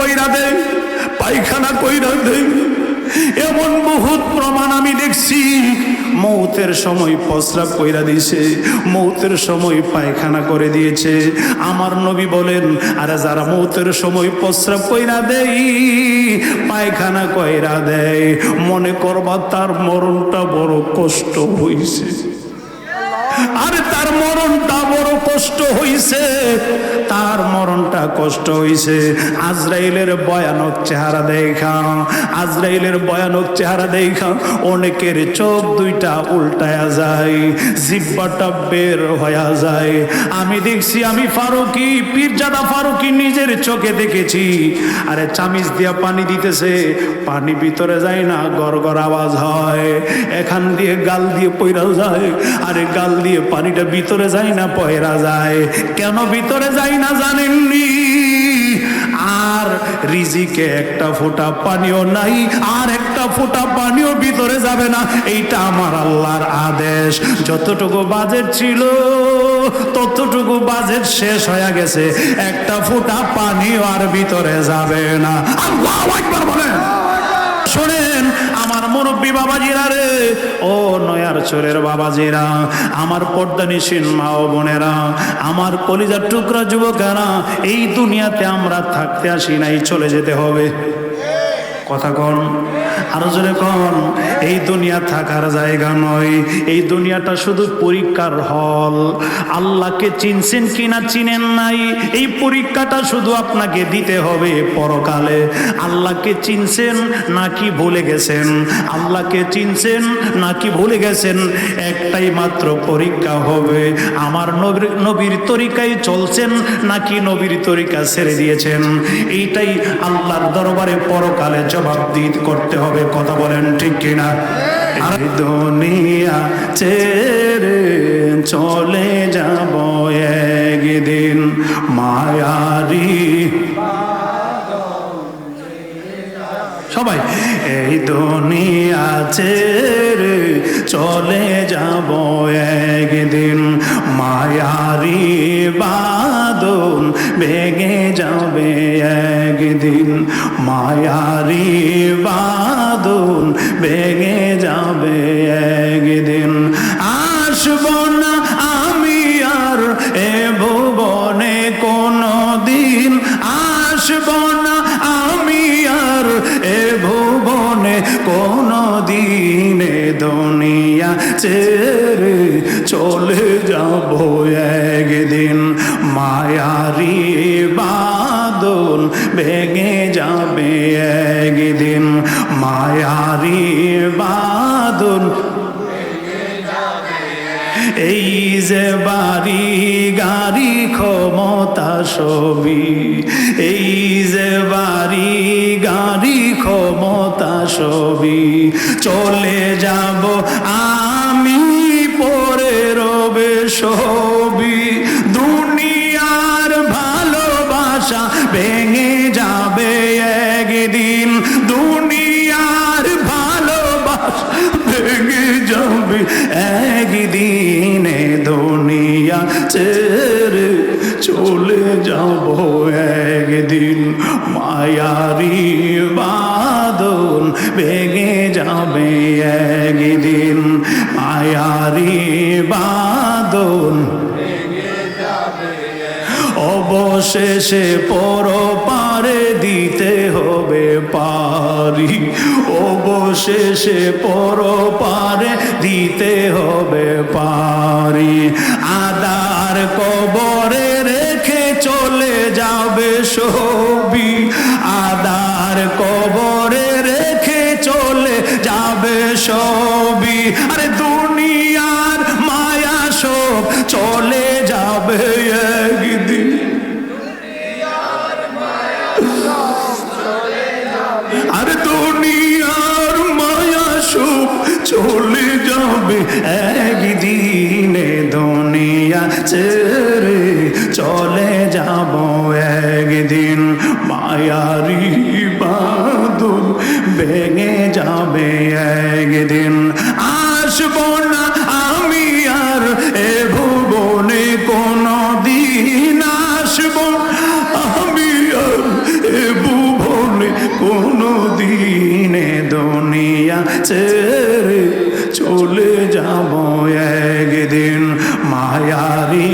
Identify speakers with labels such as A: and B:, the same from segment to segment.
A: কইরা দেয়, পায়খানা কইরা দেয়। এমন বহুত প্রমাণ আমি দেখছি। মৌতের সময় প্রস্রাব কইরা দিয়েছে, মৌতের সময় পায়খানা করে দিয়েছে। আমার নবী বলেন, আরে যারা মৌতের সময় প্রস্রাব কইরা দেয়, পায়খানা কইরা দেয়, মনে করবা তার মরণটা বড় কষ্ট হইছে। আরে তার মরণটা বড় কষ্ট হইছে, তার মরণটা কষ্ট হইছে। আজরাইলের ভয়ানক চেহারা দেখা, আজরাইলের ভয়ানক চেহারা দেখা অনেকের চোখ দুইটা উল্টায়া যায়, জিহ্বাটা বের হয়ে যায়। আমি দেখছি, আমি ফারুকি, পীরজাদা ফারুকি নিজের চোখে দেখেছি। আরে চামিচ দিয়া পানি দিতেছে, পানি ভিতরে যায় না, গড়গড় আওয়াজ হয়। এখান দিয়ে গাল দিয়ে পইরা যায়, আরে গাল দিয়ে পানিটা ভিতরে যায় না, পয়রা যায়। কেন ভিতরে যায় না জানেননি? আর রিজিকে একটা ফোঁটা পানিও নাই, আর একটা ফোঁটা পানিও ভিতরে যাবে না। এইটা আমার আল্লাহর আদেশ। যতটুকু বাজেট ছিল ততটুকু বাজেট শেষ হয়ে গেছে, একটা ফোঁটা পানিও আর ভিতরে যাবে না। আল্লাহু আকবার বলেন। শোনেন আমার মুরব্বী বাবাজিরা রে, ও নয়ার চোরের বাবাজিরা, আমার পর্দানিসীন মা ও বোনেরা, আমার কলিজার টুকরা যুবকেরা, এই দুনিয়াতে আমরা থাকতে আসি নাই, চলে যেতে হবে। কথা কন, আরো জোরে কন। এই দুনিয়া থাকার জায়গা নয়, এই দুনিয়াটা শুধু পরীক্ষার হল। আল্লাহকে চিনছেন কিনা চিনেন নাই, এই পরীক্ষাটা শুধু আপনাকে দিতে হবে পরকালে। আল্লাহকে চিনছেন নাকি ভুলে গেছেন, আল্লাহকে চিনছেন নাকি ভুলে গেছেন, একটাই মাত্র পরীক্ষা হবে, আমার নবীর তরিকায় চলছেন নাকি নবীর তরিকা ছেড়ে দিয়েছেন। এইটাই আল্লাহর দরবারে পরকালে জবাব দিতে করতে হবে। কথা বলেন ঠিক কিনা? আর দুনিয়া ছেড়ে চলে যাব একদিন, মায়ারি সবাই, এই দুনিয়া ছেড়ে চলে যাব একদিন, মায়ারি বাঁধন ভেঙে যাবে একদিন, মায়ারি বাঁধন ভেঙে যাবে একদিন। আসব না আমি আর এ ভুবনে কোনো দিন, আসব না আমি আর এ ভুবনে কোনো দিনে, দুনিয়া ছেড়ে চলে যাব একদিন, মায়ারি বাঁধন ভেঙে যাবে একদিন, মায়ারি বাঁধন। এই যে বাড়ি গাড়ি ক্ষমতা সবই, এই যে বাড়ি গাড়ি ক্ষমতা সবই, চলে যাব আমি পরে রবে সবই, দুনিয়ার ভালোবাসা ভেঙে যাবে একদিন, দুনিয়ার ভালোবাসা ভেঙে যাবে একদিনে, দুনিয়া ছেড়ে চলে যাব একদিন, মায়ারি বাঁধন ভেঙে যাবে একদিন, মায়ারি বাঁধন অবশেষে পরপারে দিতে হবে পারি, অবশেষে পরপারে দিতে হবে পারি, আদার কবরে রেখে চলে যাবে সবই, আদার কবরে রেখে চলে যাবে সবই। আরে দুনিয়ার মায়া সব চলে যাবে একদিন, আরে দুনিয়ার মায়া সব চলে যাবে একদিনে, দুনিয়া ছেড়ে চলে যাব একদিন, মায়ারি বাঁধন ভেঙে যাবে একদিন। আসব না আমি আর এ ভুবনে কোনো দিন, আসব আমি আর এ ভুবনে কোনো দিনে দুনিয়া ছেড়ে চলে যাব একদিন, মায়ারি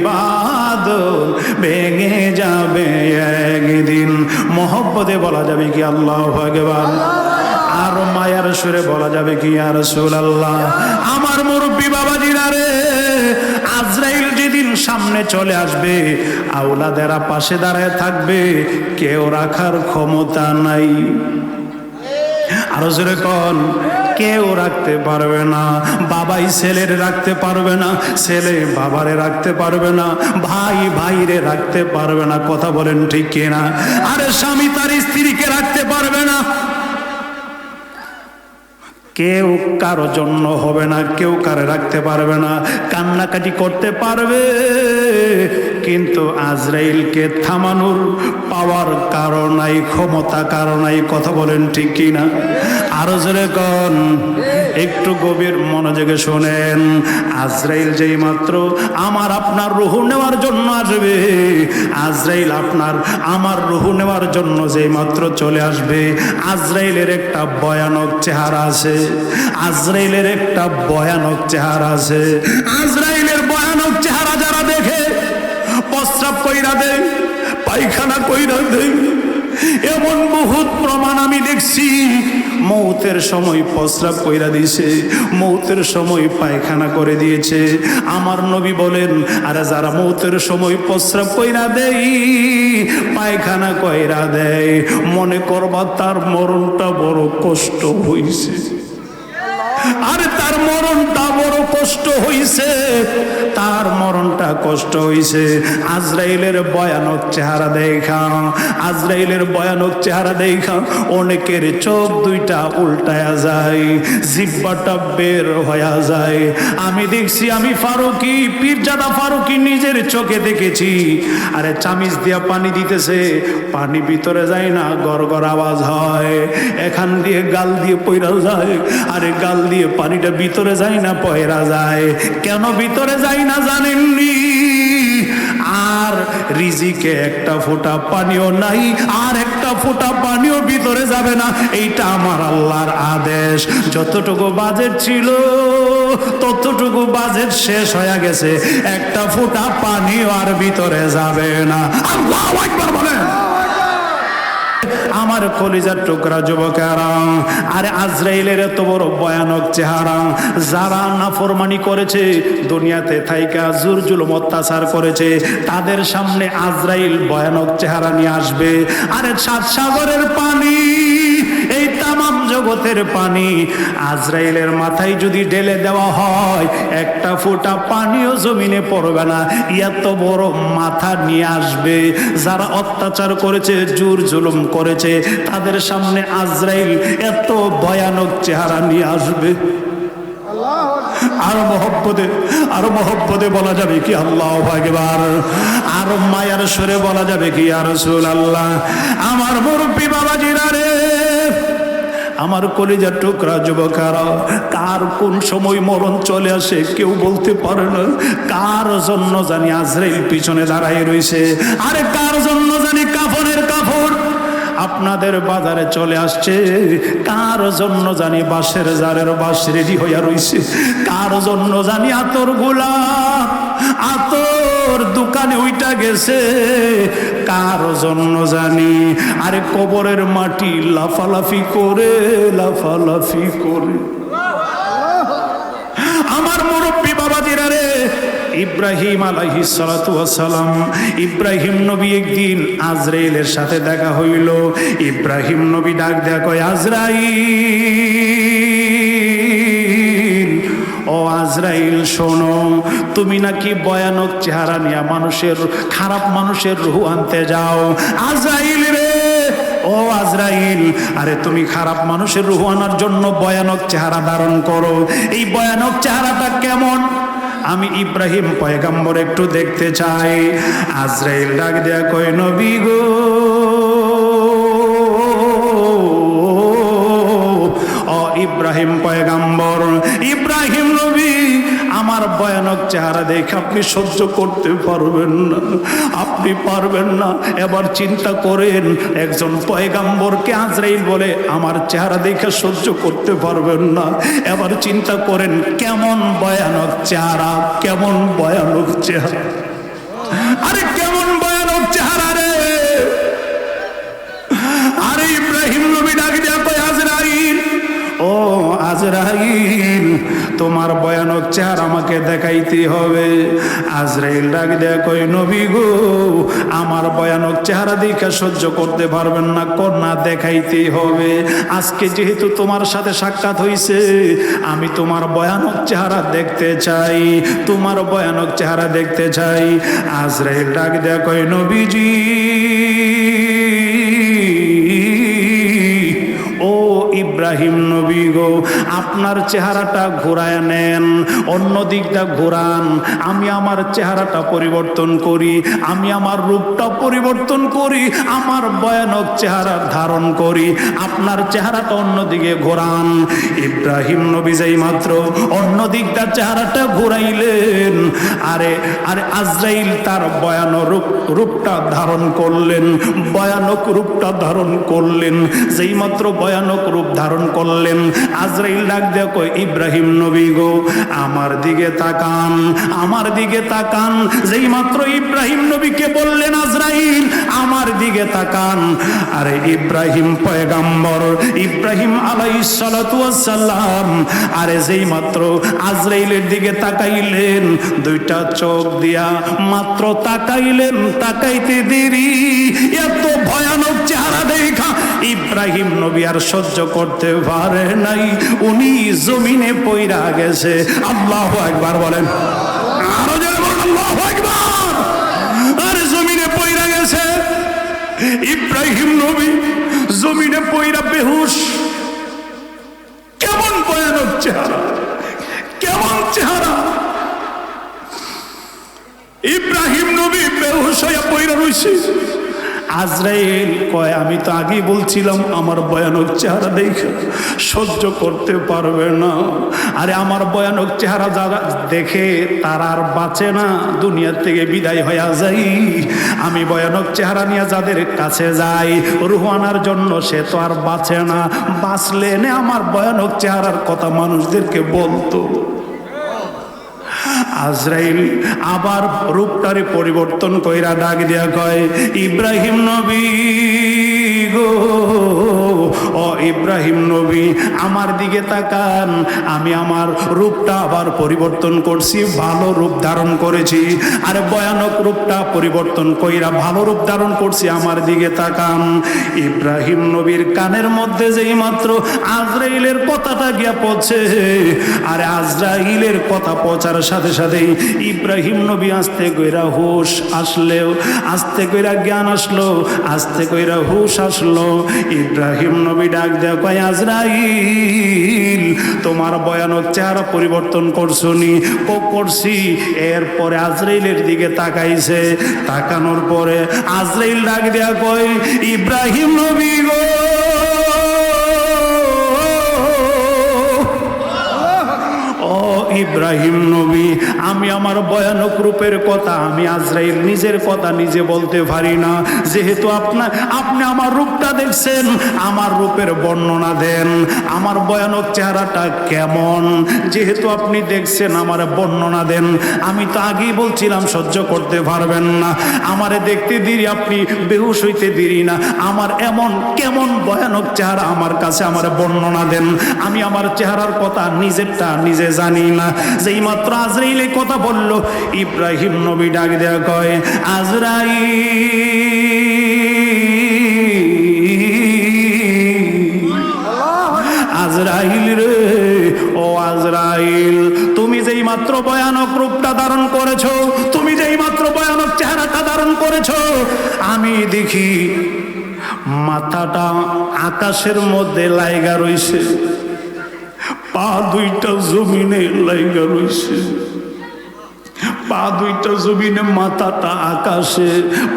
A: বাদল ভেঙে যাবে একদিন। মহব্বতে বলা যাবে কি আল্লাহু আকবার? আর মায়ার সুরে বলা যাবে কি ইয়া রাসূলুল্লাহ? আমার মুরব্বী বাবাজিরা রে, আজরাইল যেদিন সামনে চলে আসবে, আওলাদেরা পাশে দাঁড়ায় থাকবে, কেউ রাখার ক্ষমতা নাই। আরো জোরে কোন, কেউ রাখতে পারবে না। বাবাই ছেলের রাখতে পারবে না, ছেলে বাবারে রাখতে পারবে না, ভাই ভাইরে রাখতে পারবে না। কথা বলেন ঠিক কিনা? আরে স্বামী তার স্ত্রীকে রাখতে পারবে না। কেউ কারো জন্য হবে না, কেউ কারে রাখতে পারবে না। কান্নাকাটি করতে পারবে, কিন্তু আজরাইলকে থামানোর পাওয়ার কারণ নাই, ক্ষমতা কারণ নাই। কথা বলেন ঠিক কিনা? আরো জোরে কোন, একটু গভীর মনোযোগে শোনেন। আজরাইল যেই মাত্র আমার আপনার রূহ নেওয়ার জন্য আসবে, আজরাইল আপনার আমার রূহ নেওয়ার জন্য যেই মাত্র চলে আসবে, আজরাইলের একটা ভয়ানক চেহারা আছে। আজরাইলের একটা ভয়ানক চেহারা আছে। আজরাইলের ভয়ানক চেহারা যারা দেখে প্রস্রাব কইরা দেয়, পায়খানা কইরা দেয়, এমন বহুত প্রমাণ আমি দেখছি। মৌতের সময় প্রস্রাব কইরা দিয়েছে, মৌতের সময় পায়খানা করে দিয়েছে। আমার নবী বলেন, আরে যারা মৌতের সময় প্রস্রাব কইরা দেয়, পায়খানা কইরা দেয়, মনে করবা তার মরণটা বড় কষ্ট হইছে। আরে তার মরণটা বড় কষ্ট হইছে, তার মরণটা কষ্ট হইছে। আজরাইলের ভয়ানক চেহারা দেখা, আজরাইলের ভয়ানক চেহারা দেখা অনেকের চোখ দুইটা উল্টায়া যায়, জিহ্বাটা বের হয়ে যায়। আমি দেখছি, আমি ফারুকি, পীরজাদা ফারুকি নিজের চোখে দেখেছি। আরে চামিচ দিয়া পানি দিতেছে, পানি ভিতরে যায় না, গড়গড় আওয়াজ হয়। এখান দিয়ে গাল দিয়ে পইরা যায়, আরে গাল দিয়ে পানিটা ভিতরে যায় না, পয়রা যায়। কেন ভিতরে যায় না জানেননি? আর রিজিকে একটা ফোঁটা পানিও নাই, আর একটা ফোঁটা পানিও ভিতরে যাবে না। এইটা আমার আল্লাহর আদেশ। যতটুকু বাজেট ছিল ততটুকু বাজেট শেষ হয়ে গেছে, একটা ফোঁটা পানিও আর ভিতরে যাবে না। আল্লাহু আকবার বলেন। আমার কলিজার টুকরা যুবকেরা, আরে আজরাইলের এত বড় ভয়ানক চেহারা, যারা নাফরমানি করেছে, দুনিয়াতে থাইকা জোর জুলুম অত্যাচার করেছে, তাদের সামনে আজরাইল ভয়ানক চেহারা নিয়ে আসবে। আরে সাত সাগরের পানি, এই তামাম জগতের পানি আজরাইলের মাথায় যদি ঢেলে দেওয়া হয়, একটা ফোঁটা পানিও জমিনে পড়বে না। এত বড় মাথা নিয়ে আসবে। যারা অত্যাচার করেছে, জোর জুলুম করেছে, তাদের সামনে আজরাইল এত ভয়ানক চেহারা নিয়ে আসবে। আরো মহব্বতে বলা যাবে কি আল্লাহু আকবার? আরো মায়ার সুরে বলা যাবে কি ইয়া রাসূলুল্লাহ? আমার মুরব্বী বাবাজিরা রে, আমার কলিজার টুকরা যুবকেরা, কার কোন সময় মরণ চলে আসে কেউ বলতে পারে না। কার জন্য জানি আজরাইল পিছনে দাঁড়ায় রয়েছে, আরে কার জন্য জানি কাফনের কাপড় আপনাদের বাজারে চলে আসছে, কার জন্য জানি বাঁশের জারের বাঁশ রেডি হইয়া রইছে, কার জন্য জানি আতর গোলাপ আতর দোকানে উইটা গেছে, কার জন্য জানি আরে কবরের মাটি লাফালাফি করে লাফালাফি করে। আমার মুরব্বী বাবাজিরা রে, ইব্রাহিম আলাইহিস সালাতু ওয়াস সালাম, ইব্রাহিম নবী একদিন আজরাইলের সাথে দেখা হইল। ইব্রাহিম নবী ডাক দেয়া কয়, আজরাইল, ও আজরাইল শোনো, তুমি নাকি ভয়ানক চেহারা নিয়ে মানুষের, খারাপ মানুষের রূহ আনতে যাও। আজরাইল রে, ও আজরাইল, আরে তুমি খারাপ মানুষের রূহ আনার জন্য ভয়ানক চেহারা ধারণ করো। এই ভয়ানক চেহারাটা কেমন? আমি ইব্রাহিম পয়গম্বর একটু দেখতে চাই। আজরাইল ডাক দেয়া কয়, নবী গো, ও ইব্রাহিম পয়গম্বর, ইব্রাহিম নবী, আমার ভয়ানক চেহারা দেখে আপনি সহ্য করতে পারবেন না, আপনি আপনি পারবেন না। এবার চিন্তা করেন, একজন পয়গাম্বরকে আজরাইল বলে আমার চেহারা দেখে সহ্য করতে পারবেন না। এবার চিন্তা করেন কেমন ভয়ানক চেহারা, কেমন ভয়ানক চেহারা, আরে কেমন ভয়ানক চেহারা রে। আরে ইব্রাহিম নবী ডাক দিয়া কয় আজরাইল, ও আজরাইল তোমার ভয়ানক চেহারা আমাকে দেখাইতে হবে। আজরাইল ডাক দেয়া কই নবী গো, আমার ভয়ানক চেহারা দেখে সহ্য করতে পারবেন না, কন্যা দেখাইতে হবে। আজকে যেহেতু তোমার সাথে সাক্ষাৎ হইছে, আমি তোমার ভয়ানক চেহারা দেখতে চাই, তোমার ভয়ানক চেহারা দেখতে চাই। আজরাইল ডাক দেয়া কই নবীজি, ও ইব্রাহিম নবী গো, আপনার চেহারাটা ঘোরায় নেন, অন্য দিকটা ঘোরান, আমি আমার চেহারাটা পরিবর্তন করি, আমি আমার রূপটা পরিবর্তন করি, আমার ভয়ানক চেহারা ধারণ করি, আপনার চেহারাটা অন্যদিকে ঘোরান। ইব্রাহিম নবী যেই মাত্র অন্য দিকটা চেহারাটা ঘোরাইলেন, আরে আরে আজরাইল তার ভয়ানক রূপটা ধারণ করলেন, ভয়ানক রূপটা ধারণ করলেন। যেই মাত্র ভয়ানক রূপ ধারণ করলেন, আজরাইল ডাক দেয়া কই ইব্রাহিম নবী গো, আমার দিকে তাকান, আমার দিকে তাকান। যেই মাত্র ইব্রাহিম নবীকে বললেন আজরাইল আমার দিকে তাকান, আরে ইব্রাহিম পয়গাম্বর, ইব্রাহিম আলাইহিস সালাতু ওয়াস সালাম, আরে যেই মাত্র আজরাইলের দিকে তাকাইলেন, দুইটা চোখ দিয়া মাত্র তাকাইলেন, তাকাইতে দেরি এত ভয়ানক চেহারা দেখা ইব্রাহিম নবী আর সহ্য করতে পারে নাই, উনি জমিনে পইরা গেছে। আল্লাহু আকবার বলেন, আরো জোরে বলেন আল্লাহু আকবার। আরে জমিনে পইরা গেছে ইব্রাহিম নবী, জমিনে পইরা বেহুশ। কেমন ভয়ানক চেহারা, কেমন চেহারা। ইব্রাহিম নবী বেহুশ হইয়া পইরা রইছে। আজরাইল কয় আমি তো আগেই বলছিলাম আমার ভয়ানক চেহারা দেখে সহ্য করতে পারবে না। আরে আমার ভয়ানক চেহারা যারা দেখে তারা আর বাঁচে না, দুনিয়ার থেকে বিদায় হয়ে যায়। আমি ভয়ানক চেহারা নিয়ে যাদের কাছে যাই রূহ আনার জন্য, সে তো আর বাঁচে না, বাঁচলে নে আমার ভয়ানক চেহারার কথা মানুষদেরকে বলতো। আজরাইল আবার রূপটারে পরিবর্তন কইরা ডাক দিয়া কয় ইব্রাহিম নবী গো, ও ইব্রাহিম নবী আমার দিকে তাকান, আমি আমার রূপটা আবার পরিবর্তন করছি, ভালো রূপ ধারণ করেছি। আরে ভয়ানক রূপটা পরিবর্তন কইরা ভালো রূপ ধারণ করছি, আমার দিকে তাকান। ইব্রাহিম নবীর কানের মধ্যে যেই মাত্র আজরাইলের কথাটা গিয়া পৌঁছে, আরে আজরাইলের কথা পৌঁছার সাথে সাথেই ইব্রাহিম নবী আস্তে কইরা হুশ আসলেও, আস্তে কইরা জ্ঞান আসলো, আস্তে কইরা হুশ আসলো। ইব্রাহিম নবী ডাক দেয়া কয় আজরাইল তোমার ভয়ানক চেহারা পরিবর্তন করছনি? ও করছি। এরপরে আজরাইলের দিকে তাকাইছে, তাকানোর পরে আজরাইল ডাক দেয়া কয় ইব্রাহিম নবী গো, ইব্রাহিম নবী আমি আমার ভয়ানক রূপের কথা আমি আজরাইল নিজের কথা নিজে বলতে পারি না, যেহেতু আপনি আমার রূপটা দেখছেন, আমার রূপের বর্ণনা দেন, আমার ভয়ানক চেহারাটা কেমন, যেহেতু আপনি দেখছেন আমার বর্ণনা দেন। আমি তো আগেই বলছিলাম সহ্য করতে পারবেন না, আমারে দেখতে দেরি, আপনি বেহুশ হইতে দেরি না, আমার এমন কেমন ভয়ানক চেহারা আমার কাছে আমার বর্ণনা দেন, আমি আমার চেহারার কথা নিজেরটা নিজে জানি না। যেই মাত্র আজরাইল এই কথা বলল, ইব্রাহিম নবী ডাক দেয়া কয় আজরাইল রে, ও আজরাইল তুমি যেই মাত্র ভয়ানক রূপটা ধারণ করেছো, তুমি যেই মাত্র ভয়ানক চেহারাটা ধারণ করেছো, আমি দেখি মাথাটা আকাশের মধ্যে লাইগা রইছে, পা দুইটা জমিনে লাইগা রইছে, পা দুইটা জমিনে মাথাটা আকাশে,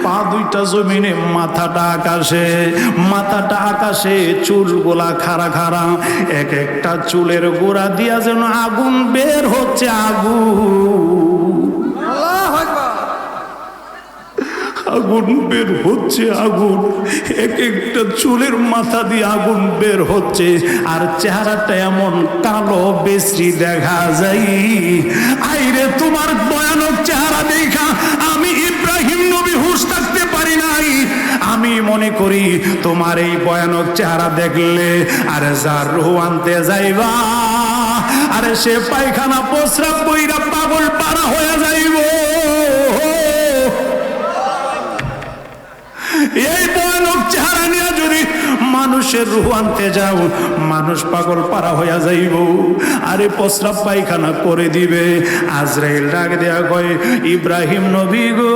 A: পা দুইটা জমিনে মাথাটা আকাশে, মাথাটা আকাশে, চুলগুলা খাড়া খাড়া, এক একটা চুলের গোড়া দিয়া যেন আগুন বের হচ্ছে, আগুন। আগুন বের হচ্ছে, আগুন এক একটা চুলের মাথা দিয়ে আগুন বের হচ্ছে, আর চেহারাটা এমন কালো বেশি দেখা যায়। আইরে তোমার ভয়ানক চেহারা দেখা আমি ইব্রাহিম নবী হুঁশ থাকতে পারি নাই। আমি মনে করি তোমার এই ভয়ানক চেহারা দেখলে আরে যার রূহ আনতে যাইবা, আরে সে পায়খানা প্রস্রাব কইরা পাগল পারা হয়ে যাইব। এই ভয়ানক চেহারা নিয়ে যদি মানুষের রূহ আনতে যাও, মানুষ পাগল পারা হইয়া যাইব, আরে প্রস্রাব পায়খানা করে দিবে। আজরাইল ডাক দেয়া কয়, ইব্রাহিম নবী গো,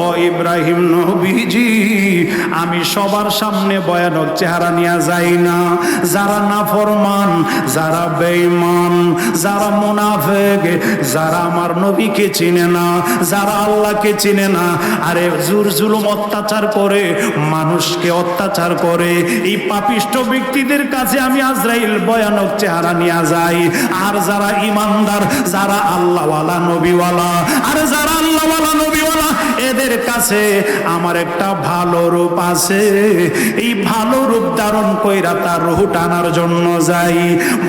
A: ও ইব্রাহিম নবীজি, আমি সবার সামনে ভয়ানক চেহারা নিয়ে যাই না। যারা নাফরমান, যারা বেঈমান, যারা মুনাফিক, যারা আমার নবীকে চিনে না, যারা আল্লাহকে চিনে না, আরে জোর জুলুম অত্যাচার করে, মানুষকে অত্যাচার করে, এই পাপিষ্ঠ ব্যক্তিদের কাছে আমি আজরাইল ভয়ানক চেহারা নিয়ে যাই। আর যারা ইমানদার, যারা আল্লাহওয়ালা নবীওয়ালা, আরে যারা আল্লাহওয়ালা নবীওয়ালা, এদের কাছে আমার একটা ভালো রূপ আছে। এই ভালো রূপ ধারণ কইরা তার রূহ টানার জন্য যাই।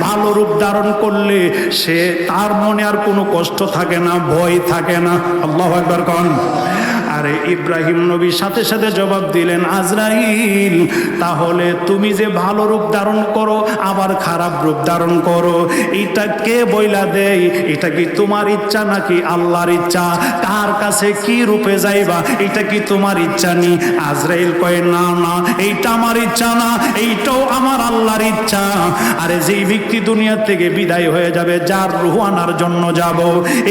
A: ভালো রূপ ধারণ করলে সে তার মনে আর কোনো কষ্ট থাকে না, ভয় থাকে না। আল্লাহু আকবার কোন। আরে ইব্রাহিম নবী সাথে সাথে জবাব দিলেন, আজরাইল, তাহলে তুমি যে ভালো রূপ ধারণ করো আবার খারাপ রূপ ধারণ করো, এটা কে বইলা দেয়? এটা কি তোমার ইচ্ছা নাকি আল্লাহর ইচ্ছা? কার কাছে কি রূপে যাইবা, এটা কি তোমার ইচ্ছা নি? আজরাইল কয়, না না, এইটা আমার ইচ্ছা না, এইটাও আমার আল্লাহর ইচ্ছা। আরে যেই ব্যক্তি দুনিয়া থেকে বিদায় হয়ে যাবে, যার রূহ আনার জন্য যাব,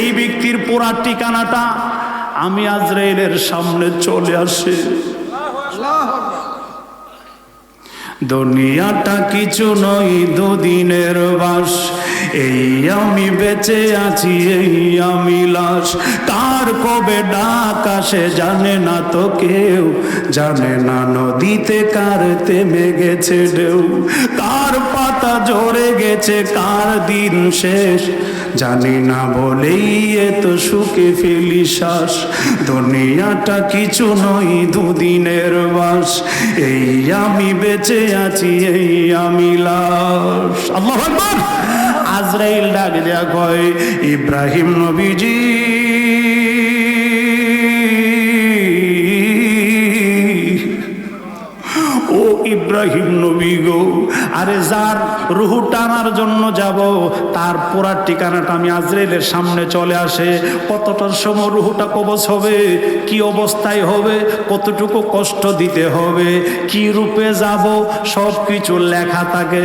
A: এই ব্যক্তির পুরা ঠিকানাটা আমি আজরাইলের সামনে চলে আসে। দুনিয়াটা কিছু নয়, দুদিনের বাস, এই আমি বেঁচে আছি, এই আমি লাশ। কার কবে ডাক আসে জানে না তো কেউ, জানে না নদীতে কার থেমে গেছে ঢেউ, কার পাতা ঝরে গেছে, কার দিন শেষ, জানি না বলেই এত সুখে ফেলি শ্বাস। দুনিয়াটা কিছু নয়, দুদিনের বাস, এই আমি বেঁচে আছি, এই আমি লাশ। আল্লাহু আকবার। আজরাইল ডাক দেয়া কয়, ইব্রাহিম নবীজি, ও ইব্রাহিম নবী গো, আরে যার রূহ টানার জন্য যাব, তার পুরা ঠিকানাটা আমি আজরাইলের সামনে চলে আসে। কতটার সময় রূহটা কবজ হবে, কি অবস্থায় হবে, কতটুকু কষ্ট দিতে হবে, কি রূপে যাব, সব কিছু লেখা থাকে।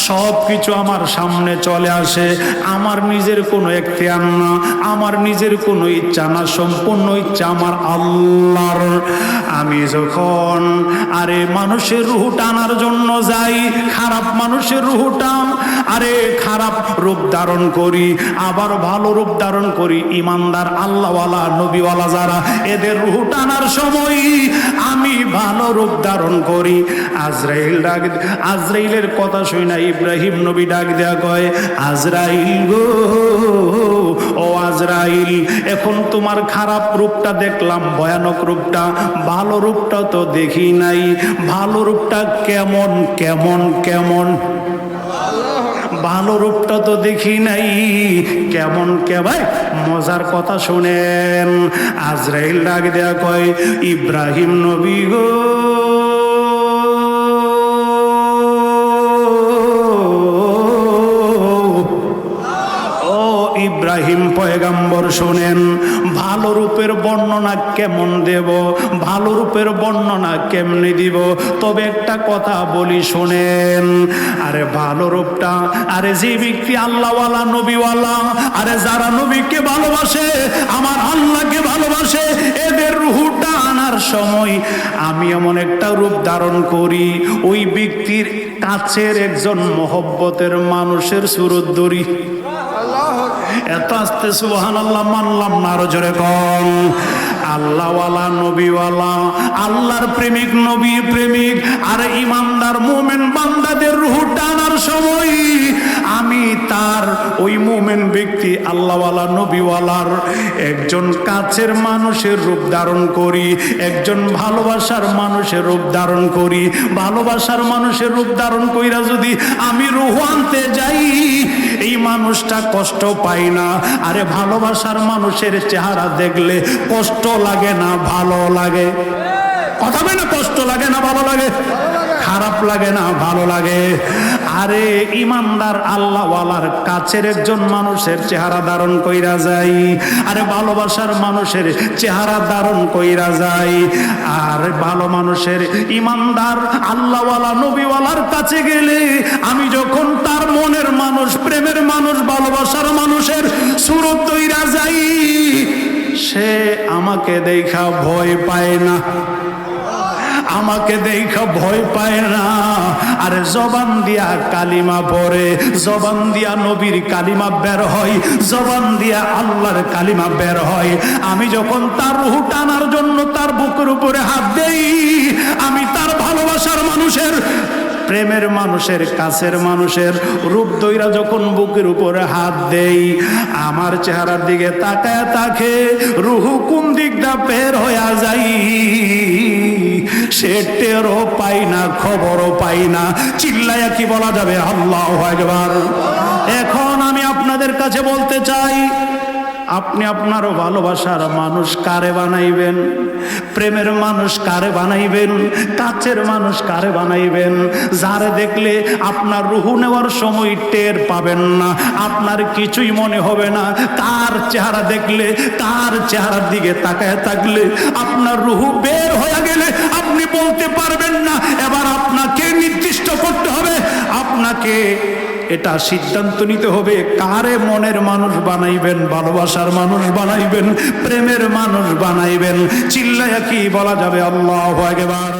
A: সব কিছু আমার সামনে চলে আসে। আমার নিজের কোনো এখতিয়ার না, আমার নিজের কোনো ইচ্ছা না, সম্পূর্ণ ইচ্ছা আমার আল্লাহর। আমি যখন আরে মানুষের রূহ টানার জন্য যাই, খারাপ মানুষের রূহটা আরে খারাপ রূপ ধারণ করি, আবার ভালো রূপ ধারণ করি। ইমানদার আল্লাহওয়ালা নবীওয়ালা যারা, এদের রূহ টানার সময় আমি ভালো রূপ ধারণ করি। আজরাইল ডাক, আজরাইলের কথা শুনে ইব্রাহিম নবী ডাক দেয়া কয়, আজরাইল গো, ও আজরাইল, এখন তোমার খারাপ রূপটা দেখলাম, ভয়ানক রূপটা, ভালো রূপটা তো দেখি নাই। ভালো রূপটা কেমন কেমন কেমন? ভালো রূপটা তো দেখি নাই, কেমন কেমন? মজার কথা শুনেন। আজরাইল ডাক দেয়া কয়, ইব্রাহিম নবী গো, ইব্রাহিম পয়গাম্বর শোনেন, ভালো রূপের বর্ণনা কেমন দেব, ভালো রূপের বর্ণনা কেমনে দিব? তবে একটা কথা বলি শোনেন। আরে ভালো রূপটা, আরে যে ব্যক্তি আল্লাহওয়ালা নবীওয়ালা, আরে যারা নবীকে ভালোবাসে, আমার আল্লাহকে ভালোবাসে, এদের রূহটা আনার সময় আমি এমন একটা রূপ ধারণ করি, ওই ব্যক্তির কাছের একজন মহব্বতের মানুষের সুরত ধরি। এত আস্তে সুবহানাল্লাহ মানলাম না, আরো জোরে কম। আল্লাহওয়ালা নবীওয়ালা, আল্লাহর প্রেমিক, নবী প্রেমিক, আর ইমানদার মুমিন বান্দাদের রূহ টানার সময় আমি আমি তার ওই মুমিন ব্যক্তি আল্লাহওয়ালা নবীওয়ালার একজন কাছের মানুষের রূপ ধারণ করি, একজন ভালোবাসার মানুষের রূপ ধারণ করি। ভালোবাসার মানুষের রূপ ধারণ কইরা যদি আমি রূহ আনতে যাই, এই মানুষটা কষ্ট পাই না। আরে ভালোবাসার মানুষের চেহারা দেখলে কষ্ট লাগে না ভালো লাগে? কথা বলে না, কষ্ট লাগে না ভালো লাগে? খারাপ লাগে না ভালো লাগে? আরে ইমানদার আল্লাহওয়ালার কাছের একজন মানুষের চেহারা ধারণ কইরা যায়, আরে ভালোবাসার মানুষের চেহারা ধারণ কইরা যায়। আর ভালো মানুষের ইমানদার আল্লাহওয়ালা নবীওয়ালার কাছে গেলে আমি যখন তার মনের মানুষ, প্রেমের মানুষ, ভালোবাসার মানুষের সুরত কইরা যাই, সে আমাকে দেখা ভয় পায় না, আমাকে দেখা ভয় পায় না। আরে জবান দিয়া কালিমা পড়ে, জবান দিয়া নবীর কালিমা বের হয়, জবান দিয়া আল্লাহর কালিমা বের হয়। আমি যখন তার রূহ টানার জন্য তার বুকের উপরে হাত দেই, আমি তার ভালোবাসার মানুষের, প্রেমের মানুষের, কাছের মানুষের রূপ দইরা যখন বুকের উপরে হাত দেই, আমার চেহারার দিকে তাকায় তাকে রূহ কোন দিকটা বের হইয়া যাই, সে টেরও পাই না, খবরও পাই না। চিল্লায়া কি বলা যাবে আল্লাহু আকবার? এখন আমি আপনাদের কাছে বলতে চাই, আপনি আপনার ভালোবাসার মানুষ কারে বানাইবেন? প্রেমের মানুষ কারে বানাইবেন? কাছের মানুষ কারে বানাইবেন? যারে দেখলে আপনার রূহ নেওয়ার সময় টের পাবেন না, আপনার কিছুই মনে হবে না। তার চেহারা দেখলে, তার চেহারার দিকে তাকায় থাকলে আপনার রূহ বের হয়ে গেলে আপনি বলতে পারবেন না। এবার আপনাকে নির্দিষ্ট করতে হবে, আপনাকে এটা সিদ্ধান্ত নিতে হবে কারে মনের মানুষ বানাইবেন, ভালোবাসার মানুষ বানাইবেন, প্রেমের মানুষ বানাইবেন। চিল্লায়া কি বলা যাবে আল্লাহু আকবার?